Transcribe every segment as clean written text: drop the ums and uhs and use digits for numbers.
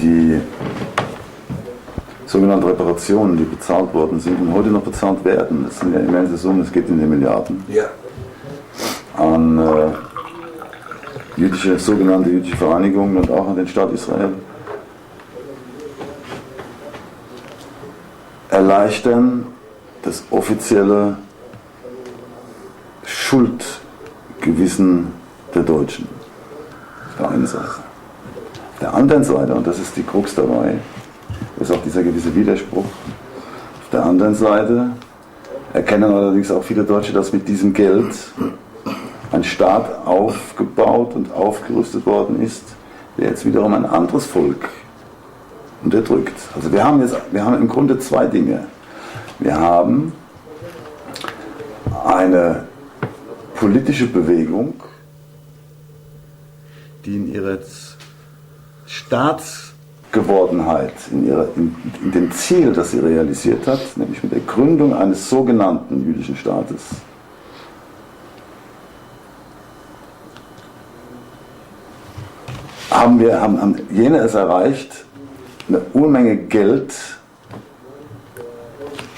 die sogenannten Reparationen, die bezahlt worden sind und heute noch bezahlt werden, das sind ja immense Summen, es geht in den Milliarden, Ja. an sogenannte jüdische Vereinigungen und auch an den Staat Israel, erleichtern das offizielle Schuldgewissen der Deutschen. Auf der einen Seite. Auf der anderen Seite, und das ist die Krux dabei, ist auch dieser gewisse Widerspruch. Auf der anderen Seite erkennen allerdings auch viele Deutsche, dass mit diesem Geld ein Staat aufgebaut und aufgerüstet worden ist, der jetzt wiederum ein anderes Volk unterdrückt. Also wir haben im Grunde zwei Dinge. Wir haben eine politische Bewegung, die in ihrer Staatsgewordenheit, in dem Ziel, das sie realisiert hat, nämlich mit der Gründung eines sogenannten jüdischen Staates, haben jene es erreicht, eine Unmenge Geld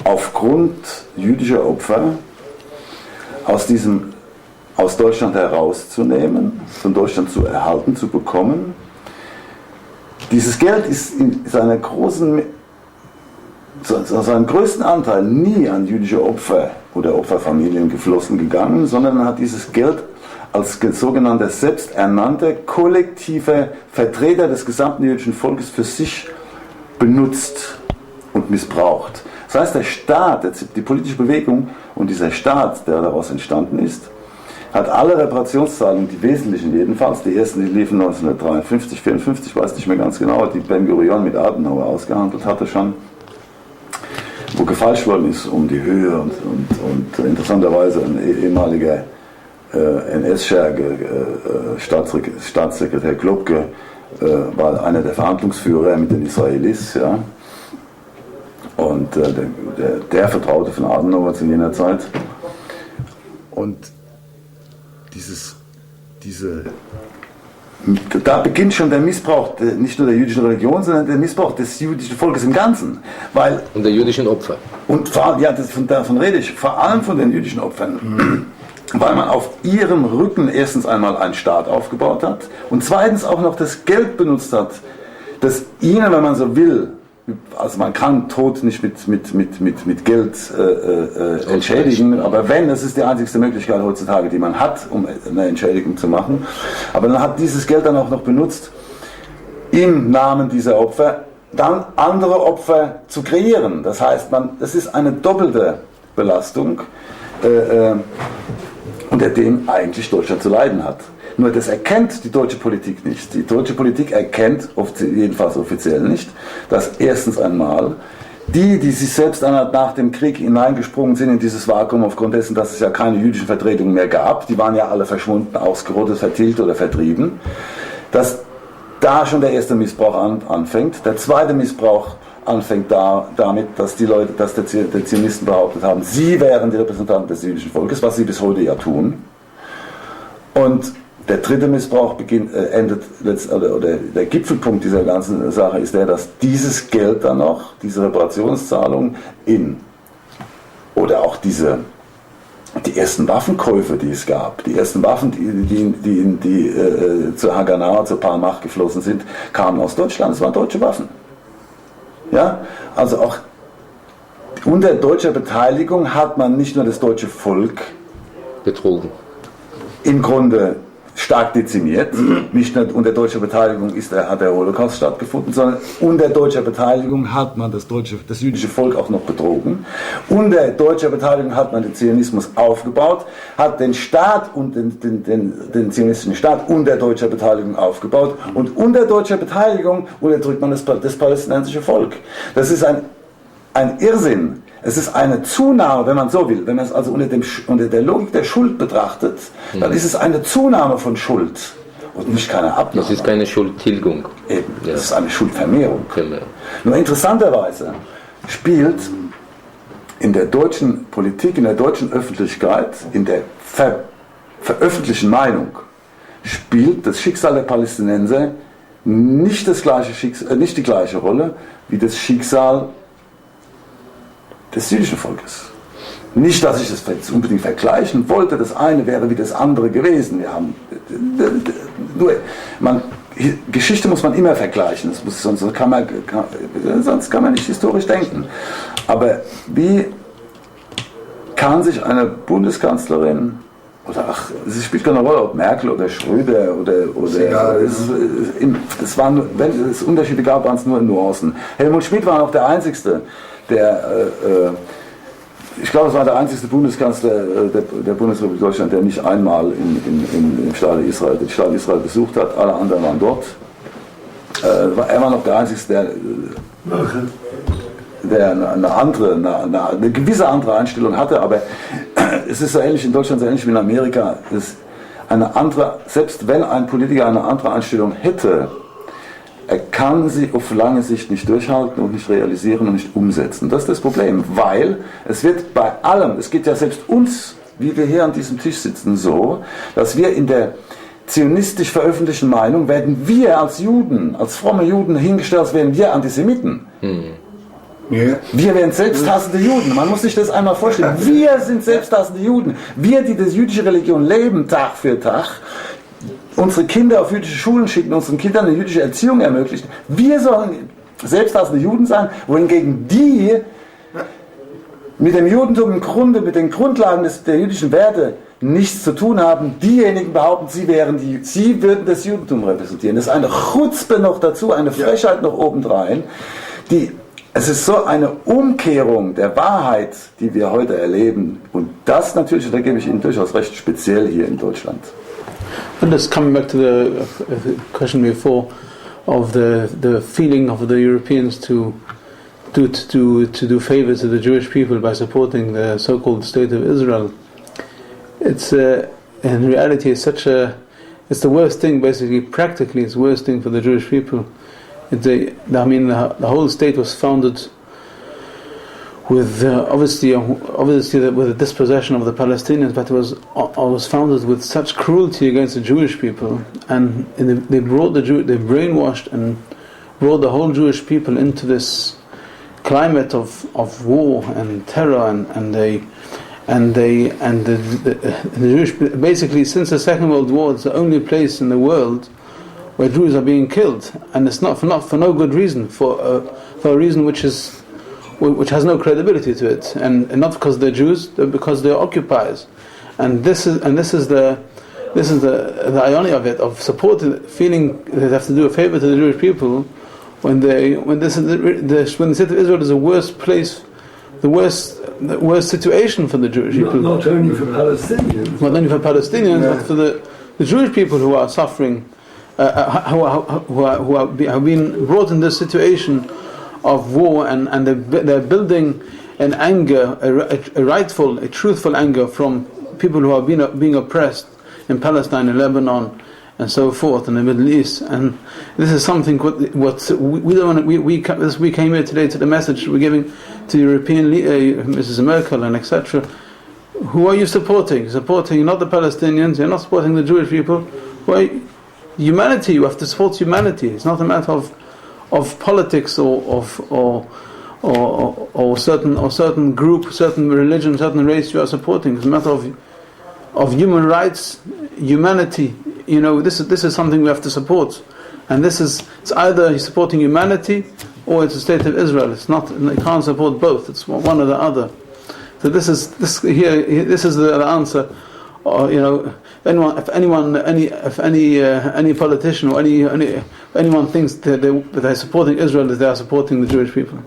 aufgrund jüdischer Opfer aus Deutschland herauszunehmen, von Deutschland zu erhalten, zu bekommen. Dieses Geld ist in seinem größten Anteil nie an jüdische Opfer oder Opferfamilien geflossen gegangen, sondern hat dieses Geld als sogenannter selbsternannter, kollektiver Vertreter des gesamten jüdischen Volkes für sich benutzt und missbraucht. Das heißt, der Staat, die politische Bewegung und dieser Staat, der daraus entstanden ist, hat alle Reparationszahlungen, die wesentlichen jedenfalls, die ersten, die liefen 1953, 54, weiß nicht mehr ganz genau, die Ben-Gurion mit Adenauer ausgehandelt hatte schon, wo gefeilscht worden ist um die Höhe und interessanterweise ein ehemaliger NS-Scherge, Staatssekretär Klopke, war einer der Verhandlungsführer mit den Israelis, ja. Und der Vertraute von Adenauer zu jener Zeit. Und da beginnt schon der Missbrauch nicht nur der jüdischen Religion, sondern der Missbrauch des jüdischen Volkes im Ganzen. Und der jüdischen Opfer. Und davon rede ich, vor allem von den jüdischen Opfern. Weil man auf ihrem Rücken erstens einmal einen Staat aufgebaut hat und zweitens auch noch das Geld benutzt hat, das ihnen, wenn man so will, also man kann Tod nicht mit Geld entschädigen, aber das ist die einzigste Möglichkeit heutzutage, die man hat, um eine Entschädigung zu machen. Aber man hat dieses Geld dann auch noch benutzt, im Namen dieser Opfer dann andere Opfer zu kreieren. Das heißt, es ist eine doppelte Belastung, unter dem eigentlich Deutschland zu leiden hat. Nur das erkennt die deutsche Politik nicht. Die deutsche Politik erkennt, jedenfalls offiziell nicht, dass erstens einmal die sich selbst nach dem Krieg hineingesprungen sind in dieses Vakuum aufgrund dessen, dass es ja keine jüdischen Vertretungen mehr gab, die waren ja alle verschwunden, ausgerottet, vertilgt oder vertrieben, dass da schon der erste Missbrauch anfängt. Der zweite Missbrauch anfängt damit, dass die Zionisten behauptet haben, sie wären die Repräsentanten des jüdischen Volkes, was sie bis heute ja tun. Und der dritte Missbrauch der Gipfelpunkt dieser ganzen Sache ist der, dass dieses Geld dann noch, diese Reparationszahlung oder auch die ersten Waffenkäufe, die es gab, die ersten Waffen, die zur Haganah, zur Palmach geflossen sind, kamen aus Deutschland, es waren deutsche Waffen. Ja, also auch unter deutscher Beteiligung hat man nicht nur das deutsche Volk betrogen. Im Grunde stark dezimiert. Nicht nur unter deutscher Beteiligung hat der Holocaust stattgefunden, sondern unter deutscher Beteiligung hat man das jüdische Volk auch noch betrogen. Unter deutscher Beteiligung hat man den Zionismus aufgebaut, hat den Staat und den zionistischen Staat unter deutscher Beteiligung aufgebaut und unter deutscher Beteiligung unterdrückt man das palästinensische Volk. Das ist ein Irrsinn. Es ist eine Zunahme, wenn man so will, wenn man es also unter der Logik der Schuld betrachtet, dann ist es eine Zunahme von Schuld und nicht keine Abnahme. Das ist keine Schuldtilgung. Eben, das ist eine Schuldvermehrung. Nur interessanterweise spielt in der deutschen Politik, in der deutschen Öffentlichkeit, in der veröffentlichten Meinung, spielt das Schicksal der Palästinenser nicht die gleiche Rolle wie das Schicksal des jüdischen Volkes. Nicht, dass ich das jetzt unbedingt vergleichen wollte, das eine wäre wie das andere gewesen. Wir haben Geschichte muss man immer vergleichen, sonst kann man nicht historisch denken. Aber wie kann sich eine Bundeskanzlerin, oder es spielt keine Rolle, ob Merkel oder Schröder es waren, wenn es Unterschiede gab, waren es nur in Nuancen. Helmut Schmidt war noch der Einzige, ich glaube, es war der einzige Bundeskanzler der Bundesrepublik Deutschland, der nicht einmal im Staat Israel besucht hat. Alle anderen waren dort. Er war noch der Einzige, der eine gewisse andere Einstellung hatte, aber es ist so ähnlich in Deutschland, so ähnlich wie in Amerika. Selbst wenn ein Politiker eine andere Einstellung hätte, er kann sie auf lange Sicht nicht durchhalten und nicht realisieren und nicht umsetzen. Das ist das Problem, weil es wird bei allem, es geht ja selbst uns, wie wir hier an diesem Tisch sitzen, so, dass wir in der zionistisch veröffentlichten Meinung werden wir als Juden, als fromme Juden hingestellt, als wären wir Antisemiten. Yeah. Wir wären selbsthassende Juden. Man muss sich das einmal vorstellen. Wir sind selbsthassende Juden. Wir, die die jüdische Religion leben, Tag für Tag, unsere Kinder auf jüdische Schulen schicken, unseren Kindern eine jüdische Erziehung ermöglichen. Wir sollen selbsthassende Juden sein, wohingegen die mit dem Judentum im Grunde, mit den Grundlagen der jüdischen Werte nichts zu tun haben. Diejenigen behaupten, sie würden das Judentum repräsentieren. Das ist eine Chutzpe noch dazu, eine Frechheit noch obendrein. Es ist so eine Umkehrung der Wahrheit, die wir heute erleben. Und das natürlich, da gebe ich Ihnen durchaus recht, speziell hier in Deutschland. And just coming back to the question before of the feeling of the Europeans to do favors to the Jewish people by supporting the so-called State of Israel. It's in reality it's the worst thing, basically practically it's the worst thing for the Jewish people. The whole state was founded with obviously with the dispossession of the Palestinians, but it was founded with such cruelty against the Jewish people, and they brainwashed and brought the whole Jewish people into this climate of war and terror, and the Jewish, basically since the Second World War, it's the only place in the world where Jews are being killed, and it's not for no good reason, for a reason which has no credibility to it, and not because they're Jews, but because they're occupiers. And this is the irony of it, of supporting, feeling they have to do a favor to the Jewish people when the state of Israel is the worst place, the worst situation for the Jewish people. Not only for Palestinians. Not only for Palestinians, but for the Jewish people who are suffering, who have been brought in this situation of war, and they're building an anger, a truthful anger from people who are being oppressed in Palestine, in Lebanon, and so forth, in the Middle East. And this is something what we don't want. We came here today to the message we're giving to the European Mrs. Merkel and etc. Who are you supporting? Supporting not the Palestinians. You're not supporting the Jewish people. Well, humanity. You have to support humanity. It's not a matter of politics or certain group, certain religion, certain race you are supporting. It's a matter of human rights, humanity. You know, this is something we have to support, and it's either you're supporting humanity or it's the State of Israel. It's not. You can't support both. It's one or the other. So this is the answer. If any politician or anyone thinks that they're supporting Israel, that they are supporting the Jewish people.